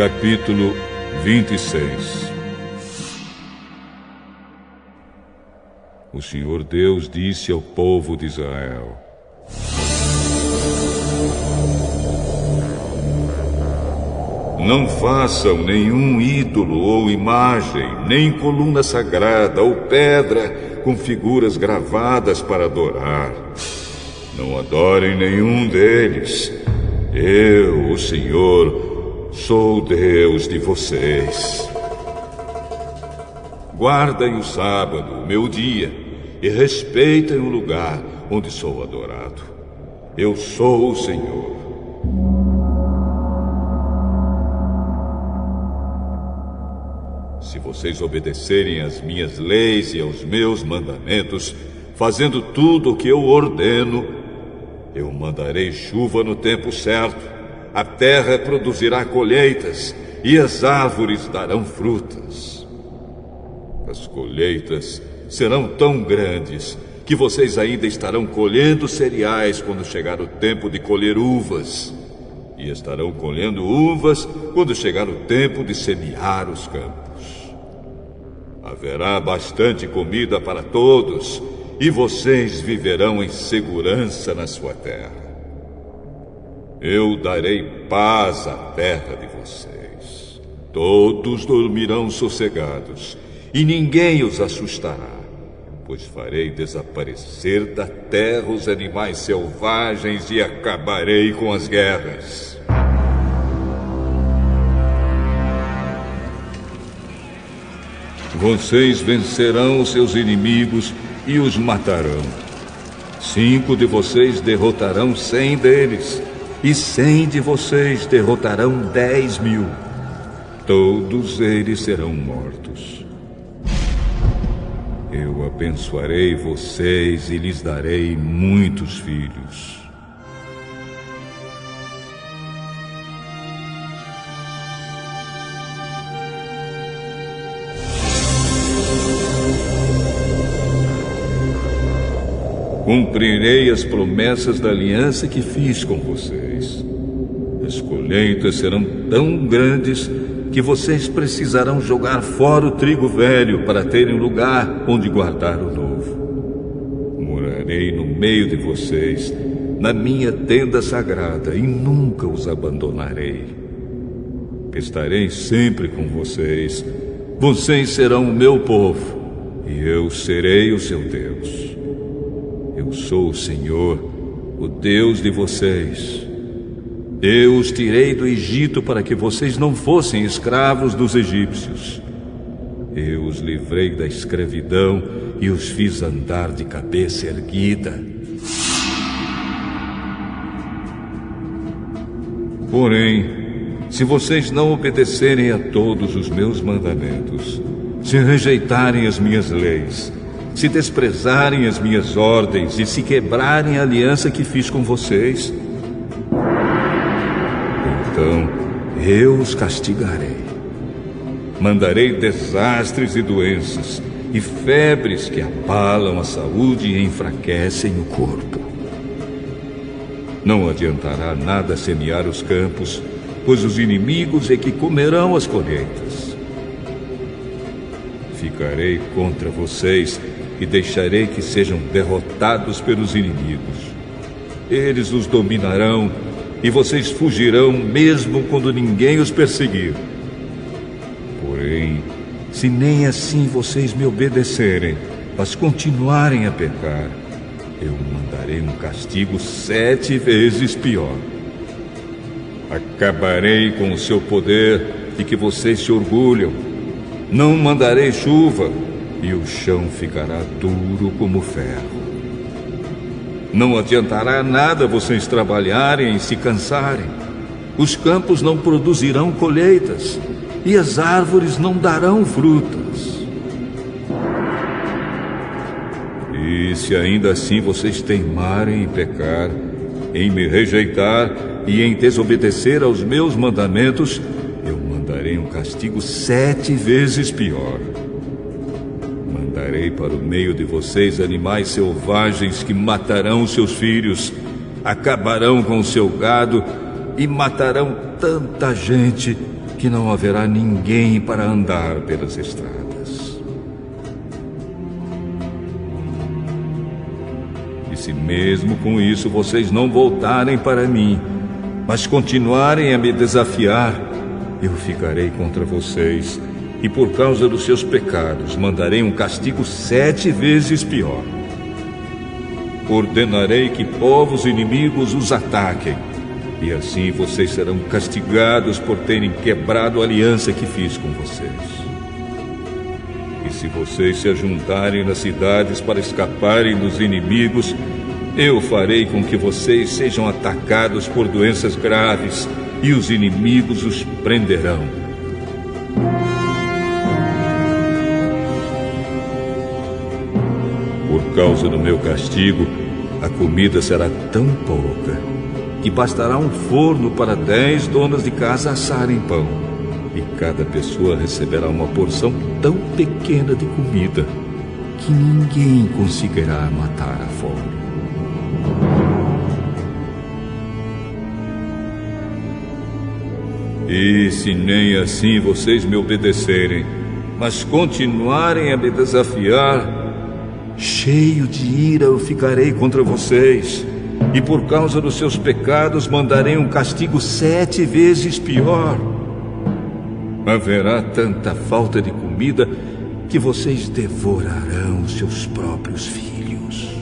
Capítulo 26. O Senhor Deus disse ao povo de Israel: não façam nenhum ídolo ou imagem, nem coluna sagrada ou pedra com figuras gravadas para adorar. Não adorem nenhum deles. Eu, o Senhor, sou Deus de vocês. Guardem o sábado, meu dia, e respeitem o lugar onde sou adorado. Eu sou o Senhor. Se vocês obedecerem às minhas leis e aos meus mandamentos, fazendo tudo o que eu ordeno, eu mandarei chuva no tempo certo, a terra produzirá colheitas e as árvores darão frutas. As colheitas serão tão grandes que vocês ainda estarão colhendo cereais quando chegar o tempo de colher uvas, e estarão colhendo uvas quando chegar o tempo de semear os campos. Haverá bastante comida para todos, e vocês viverão em segurança na sua terra. Eu darei paz à terra de vocês. Todos dormirão sossegados, e ninguém os assustará, pois farei desaparecer da terra os animais selvagens e acabarei com as guerras. Vocês vencerão os seus inimigos e os matarão. 5 de vocês derrotarão 100 deles, e 100 de vocês derrotarão 10.000. Todos eles serão mortos. Eu abençoarei vocês e lhes darei muitos filhos. Cumprirei as promessas da aliança que fiz com vocês. As colheitas serão tão grandes que vocês precisarão jogar fora o trigo velho para terem lugar onde guardar o novo. Morarei no meio de vocês, na minha tenda sagrada, e nunca os abandonarei. Estarei sempre com vocês. Vocês serão o meu povo, e eu serei o seu Deus. Eu sou o Senhor, o Deus de vocês. Eu os tirei do Egito para que vocês não fossem escravos dos egípcios. Eu os livrei da escravidão e os fiz andar de cabeça erguida. Porém, se vocês não obedecerem a todos os meus mandamentos, se rejeitarem as minhas leis, se desprezarem as minhas ordens e se quebrarem a aliança que fiz com vocês, então eu os castigarei. Mandarei desastres e doenças e febres que abalam a saúde e enfraquecem o corpo. Não adiantará nada semear os campos, pois os inimigos é que comerão as colheitas. Ficarei contra vocês e deixarei que sejam derrotados pelos inimigos. Eles os dominarão e vocês fugirão mesmo quando ninguém os perseguir. Porém, se nem assim vocês me obedecerem, mas continuarem a pecar, eu mandarei um castigo 7 vezes pior. Acabarei com o seu poder de que vocês se orgulham. Não mandarei chuva, e o chão ficará duro como ferro. Não adiantará nada vocês trabalharem e se cansarem. Os campos não produzirão colheitas, e as árvores não darão frutas. E se ainda assim vocês teimarem em pecar, em me rejeitar e em desobedecer aos meus mandamentos, eu mandarei um castigo 7 vezes pior. Mandarei para o meio de vocês animais selvagens que matarão seus filhos, acabarão com o seu gado e matarão tanta gente que não haverá ninguém para andar pelas estradas. E se mesmo com isso vocês não voltarem para mim, mas continuarem a me desafiar, eu ficarei contra vocês, e por causa dos seus pecados mandarei um castigo 7 vezes pior. Ordenarei que povos inimigos os ataquem, e assim vocês serão castigados por terem quebrado a aliança que fiz com vocês. E se vocês se ajuntarem nas cidades para escaparem dos inimigos, eu farei com que vocês sejam atacados por doenças graves, e os inimigos os prenderão. Por causa do meu castigo, a comida será tão pouca que bastará um forno para 10 donas de casa assarem pão, e cada pessoa receberá uma porção tão pequena de comida que ninguém conseguirá matar a fome. E se nem assim vocês me obedecerem, mas continuarem a me desafiar, cheio de ira eu ficarei contra vocês, e por causa dos seus pecados mandarei um castigo 7 vezes pior. Haverá tanta falta de comida que vocês devorarão seus próprios filhos.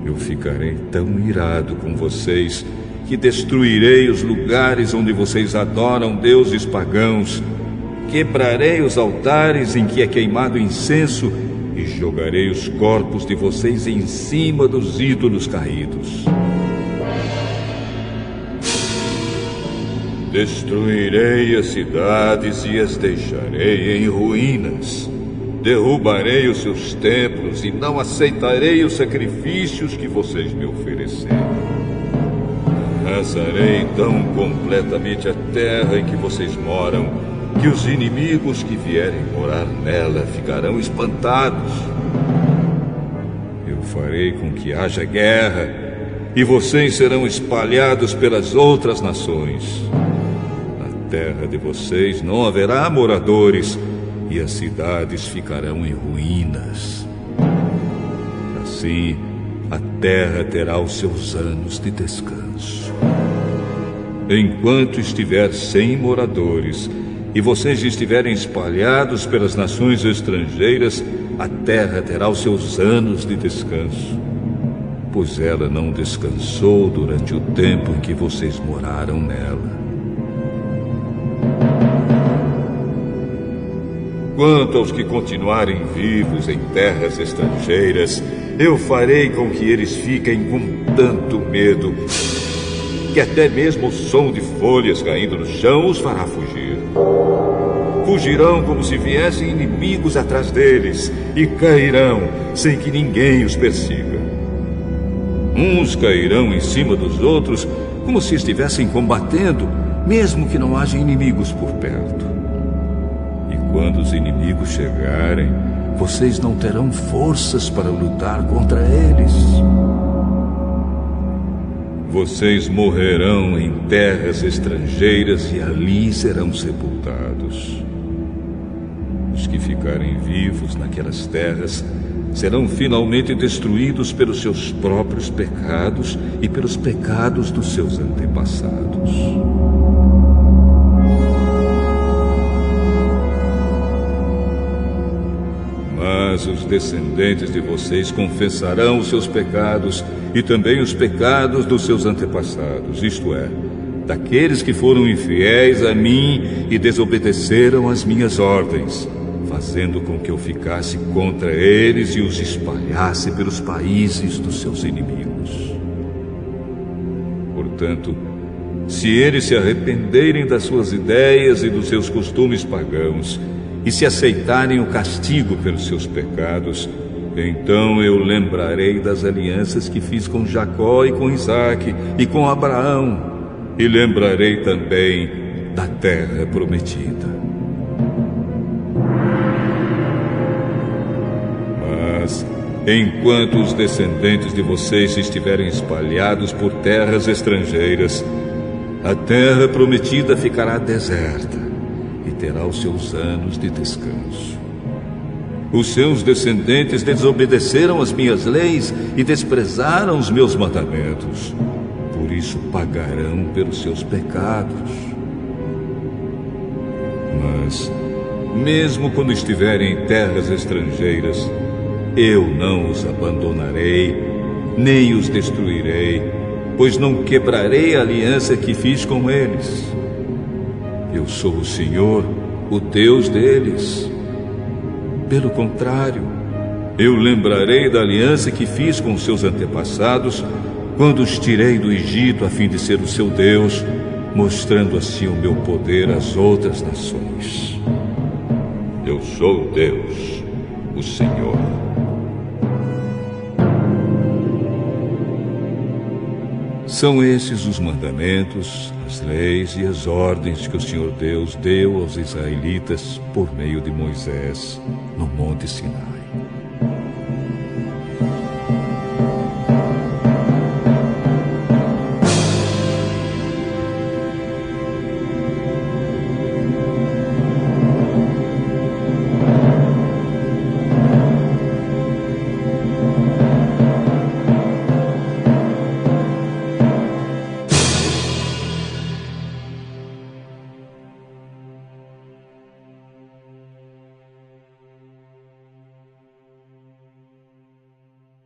Eu ficarei tão irado com vocês que destruirei os lugares onde vocês adoram deuses pagãos, quebrarei os altares em que é queimado incenso e jogarei os corpos de vocês em cima dos ídolos caídos. Destruirei as cidades e as deixarei em ruínas. Derrubarei os seus templos e não aceitarei os sacrifícios que vocês me ofereceram. Arrasarei tão completamente a terra em que vocês moram que os inimigos que vierem morar nela ficarão espantados. Eu farei com que haja guerra e vocês serão espalhados pelas outras nações. Na terra de vocês não haverá moradores e as cidades ficarão em ruínas. Assim, a terra terá os seus anos de descanso. Enquanto estiver sem moradores e vocês estiverem espalhados pelas nações estrangeiras, a terra terá os seus anos de descanso, pois ela não descansou durante o tempo em que vocês moraram nela. Quanto aos que continuarem vivos em terras estrangeiras, eu farei com que eles fiquem com tanto medo que até mesmo o som de folhas caindo no chão os fará fugir. Fugirão como se viessem inimigos atrás deles e cairão sem que ninguém os persiga. Uns cairão em cima dos outros como se estivessem combatendo, mesmo que não haja inimigos por perto. E quando os inimigos chegarem, vocês não terão forças para lutar contra eles. Vocês morrerão em terras estrangeiras e ali serão sepultados. Os que ficarem vivos naquelas terras serão finalmente destruídos pelos seus próprios pecados e pelos pecados dos seus antepassados. Mas os descendentes de vocês confessarão os seus pecados e também os pecados dos seus antepassados, isto é, daqueles que foram infiéis a mim e desobedeceram às minhas ordens, fazendo com que eu ficasse contra eles e os espalhasse pelos países dos seus inimigos. Portanto, se eles se arrependerem das suas ideias e dos seus costumes pagãos e se aceitarem o castigo pelos seus pecados, então eu lembrarei das alianças que fiz com Jacó e com Isaque e com Abraão, e lembrarei também da terra prometida. Mas, enquanto os descendentes de vocês estiverem espalhados por terras estrangeiras, A terra prometida ficará deserta e terá os seus anos de descanso. Os seus descendentes desobedeceram as minhas leis e desprezaram os meus mandamentos. Por isso pagarão pelos seus pecados. Mas, mesmo quando estiverem em terras estrangeiras, eu não os abandonarei, nem os destruirei, pois não quebrarei a aliança que fiz com eles. Eu sou o Senhor, o Deus deles. Pelo contrário, eu lembrarei da aliança que fiz com seus antepassados quando os tirei do Egito a fim de ser o seu Deus, mostrando assim o meu poder às outras nações. Eu sou Deus, o Senhor. São esses os mandamentos, as leis e as ordens que o Senhor Deus deu aos israelitas por meio de Moisés no Monte Sinai.